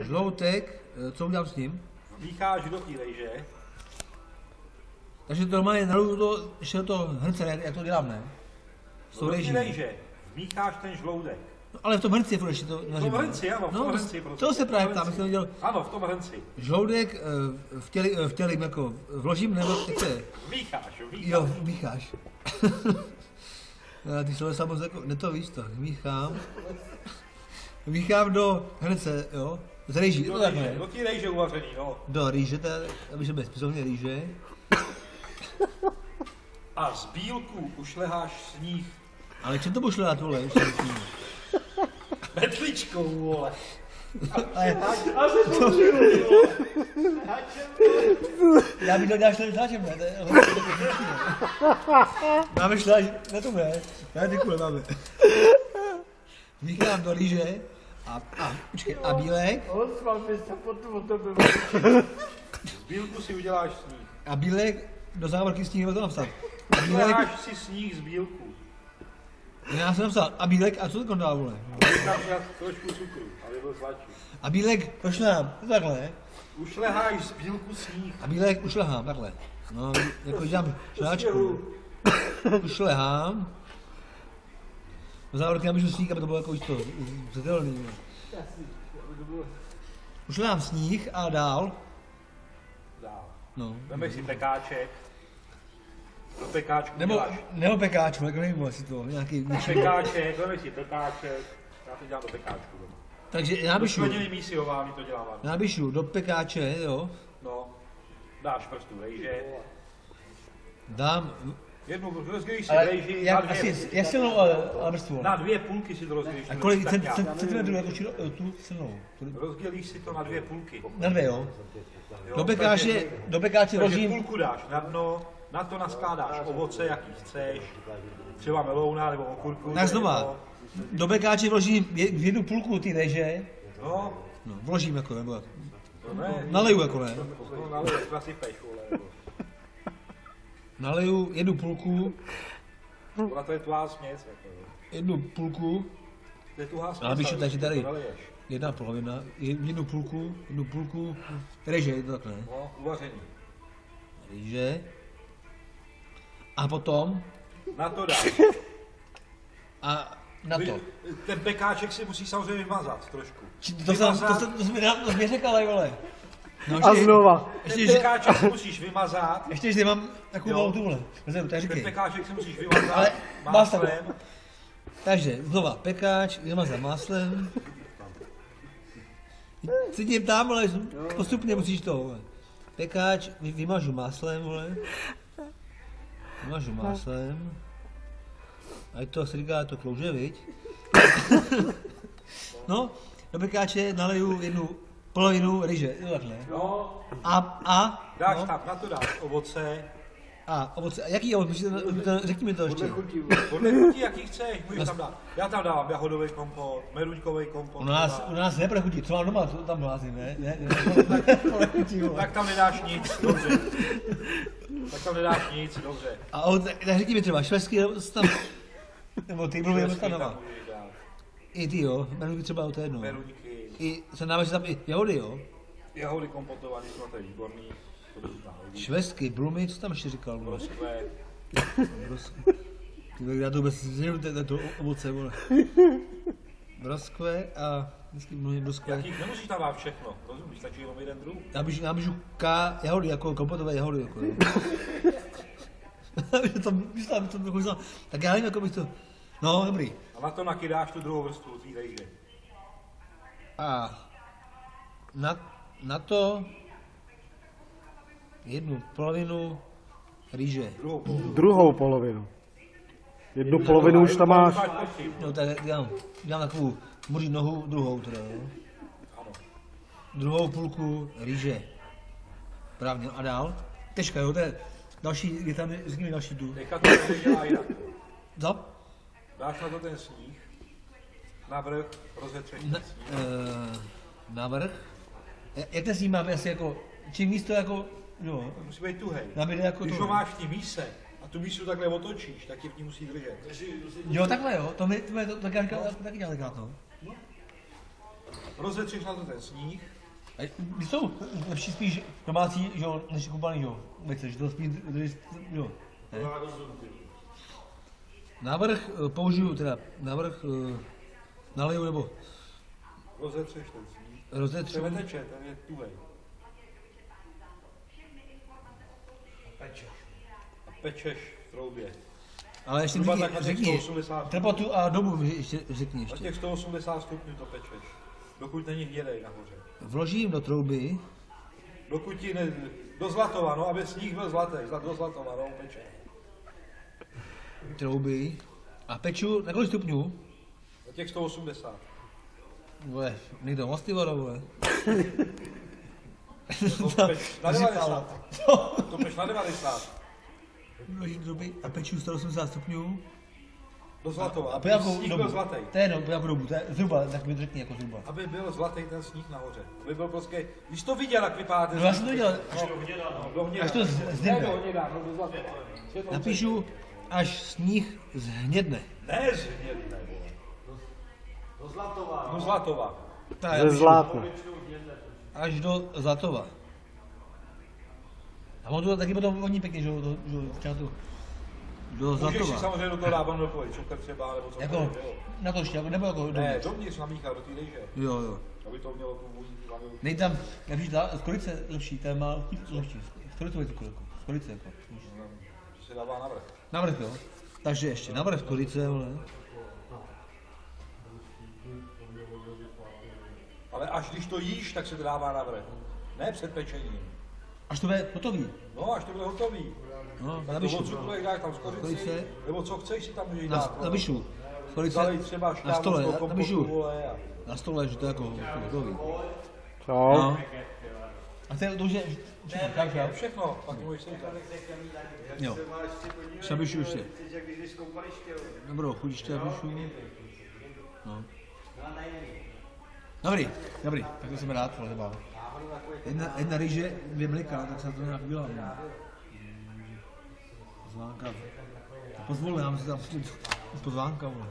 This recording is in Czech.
Žloutek, co udělám s ním? Mícháš do té rejže. Takže to normálně naluju to, ještě do toho hrnce, jak to dělám, ne? S tou Do té rejží. rejže mícháš ten žloudek. No, ale v tom hrnci je furt ještě to V nařízeno. tom hrnci, ano, v tom hrnci. To se právě ptám, jestli to dělal. Ano, v tom hrnci. Žloudek vtělím jako vložím, nebo jak to je? Mícháš. Jo, mícháš. Ty slovo samozřejmě jako, ne to víš to, míchám do hrnce, jo, z rýží, Do to takhle. té rejže uvařený, no. Do rýže, aby bez pisovně rýže. A z bílku ušleháš sníh Ale čem to budu šlehat, vole? metličkou, vole. Já bych to dělal šleháčem, ne? Máme šleháč, na tom ne? Ne, děkuji, máme. Míchám do rýže a bílek. Z bílku si uděláš sníh. A bílek do závorky sníh, nebo to napsat. Ušleháš si sníh z bílku. Já jsem napsal, a bílek, a co to dá, vole? Tam přijat trošku cukru, aby byl sladší. A bílek pošlehám, takhle. Ušleháš z bílku sníh. A bílek ušlehám, takhle. No, jako dělám šleháčku. Ušlehám. Do závorky napíšu sníh, aby to bylo jako víš to, zřetelný. Ušlehám sníh a dál. Dál. No. Vemeš si pekáček. Do pekáčku Nebo pekáčku, jako nevím, jestli to nějaký něčí. Pekáček, vemeš si pekáček. Já to dělám do pekáčku doma. Takže já napíšu, Skleněný mísiová, my to děláme. napíšu do pekáče, jo. No. Dáš prstu rejže. Dám, Jednu rozdělíš si ale rejži na jak, dvě. asi, jak silnou ale vrstvu. Na dvě půlky si to rozdělíš. A kolik tak nějak. centimetrů jako tu silnou? Rozdělíš si to na dvě půlky. Na dvě, jo. Jo, Do pekáče takže vložím, půlku dáš na dno, na to naskládáš ovoce, jaký chceš. Třeba melouna nebo okurku. tak znova. Do pekáče vložím v jednu půlku ty rejže. No, No, vložím jako, nebo to ne. naleju jako, ne. No, naleješ, nasypeš, vole. Naleju jednu půlku, Ona to je tuhá směs, jako jo. jednu půlku, To je tuhá směs. ale napíšu, ale takže to tady naleješ. jedna polovina, jednu půlku, rejže, je to takhle, ne. No, uvaření. Rejže. A potom, Na to dáš. a na to. Ten pekáček si musí samozřejmě vymazat trošku. To jsi mi řekl, ale vole. No, A znova. Ten pekáček si musíš vymazat. Ještě, že mám takovou Jo. malou tuhle. Tak Ten říkej. pekáček si musíš vymazat Ale máslem. Takže, znova, pekáč, vymazat máslem. Si tím tam, ale postupně musíš to, vole. Pekáč, vymažu máslem, vole. Vymažu máslem. A to se říká, to klouže, viď? No, do pekáče naleju jednu polovinu ryže, jo takhle. No, no, dáš tam, na to dáš ovoce. a ovoce, a jaký ovoce, řekni mi to ještě. Podle chutí, jaký chceš, můžeš tam dát. Já tam dávám jahodový kompot, meruňkový kompot. U nás nepůjde chutí, co mám doma, to tam hlásím, ne? Tak tam nedáš nic, dobře. Tak tam nedáš nic, dobře. A tak řekni mi třeba, švestky tam, nebo ty mluvím Švestky tam tam doma. můžeš dát. I ty jo, meruňky třeba, to je jedno. Meruňky, I se dáme tam i jahody, jo. jahody kompotovaný, to je výborný. To chutná hodně. Švestky, blumy, co tam ještě říkal? Vole? Broskve. Já to vůbec nežiju, to ovoce, vole. Broskve a vždycky mluvím broskve. Jakých nemusíš tam dát všechno, rozumíš, stačí jenom jeden druh. Já bížu jahody, jako kompotové jahody, jako jo. Tak já nevím, jako bych to... No, dobrý. A na to nakydáš tu druhou vrstvu, tvý rejže. A na to jednu polovinu rýže. Druhou polovinu. Jednu polovinu už tam máš. No tak dělám takovou moří nohu, druhou teda, jo. Ano. Druhou půlku rýže. Právně, a dál. Težka, jo, to je další, je tam, řekni mi další tu. Teďka to se dělá jinak. Co? Dáš na to ten sníh, navrch, rozetřeš ten sníh. Navrch. Jak ten sníh máme asi jako, čím víc to jako, jo, Musí být tuhej. nabíde jako Když to. ho máš v té míse a tu mísu takhle otočíš, tak ti v ní musí držet. Jo, takhle jo, to mi to taky dělá no. rozetřeš na to ten sníh, Když jsou lepší spíš domácí, že jo, než kupaný, že jo, vejce, že to spíš, jo. Ne? Návrh použiju, teda návrh naleju nebo rozetřeš ten sníh. rozetřu. Ten neteče, ten je tuhej. A pečeš v troubě. Ale ještě Zhruba tak na těch řekni, 180 teplotu a dobu ještě řekni Na ještě. těch 180 stupňů to pečeš, dokud není hnědej nahoře. Vložím do trouby, Dokud ti ne... Do Zlatova, no, aby sníh byl zlatý, do Zlatova, no, peče. trouby a peču na kolik stupňů? Na těch 180. Vole, někdo moc ty vado, vole. To peš na 90. To peš na 90. Vložím do trouby a peču 180 stupňů. Do Zlatova, A aby po jakou sníh dobu? byl zlatý. To je jenom po jakou dobu, to je zhruba, tak mi řekni jako zhruba. Aby byl zlatý ten sníh nahoře. Aby byl prostě, když to viděl, jak vypadá ten No já jsem to viděl, do hněda. až to Ne, zhnědne. do hněda, no, do Zlatova. Napíšu, až sníh zhnědne. Ne zhnědne, vole. Do Zlatova. Tak, já Ze píšu, zlátna. až do Zlatova. A on to taky potom voní pěkně, že jo, třeba to do Můžeš si Zlatova. samozřejmě do toho dávat do cukr třeba, nebo Jako, cokoliv, jo. na to ještě, nebo jako Ne, dovnitř. dovnitř namíchat do té rejže, Jo. aby to mělo tu vůni. Nej tam, lepší, z kolice lepší, to má chuť lepší, z kolicový cukr, jako, z kolice, jako. To se dává navrch. Navrch, jo. Takže ještě, navrch kolice, vole. Ale až když to jíš, tak se to dává navrch. Ne před pečením. Až to bude hotový. No, až to bude hotový. No, Tak to napišu. odcukruješ, dáš tam skořici, Skorice. nebo co chceš si tam můžeš dát. Napišu. Skolice Zalej třeba na šťávu stole, z toho kompotu, napišu. vole, a... Na stole, že to je jako hotový. Čau. No. A to už je všechno, tak jo? Všechno, pak můžeš si říkat. Jo. Napišu ještě. Dobrou, chuť ještě napišu. No. Dobrý, tak to jsem rád, vole, zabávám. Jedna rýže, 2 mlika, tak se to nějak udělám. Pozvánka. Pozvol, já si tam pozvánka, vole.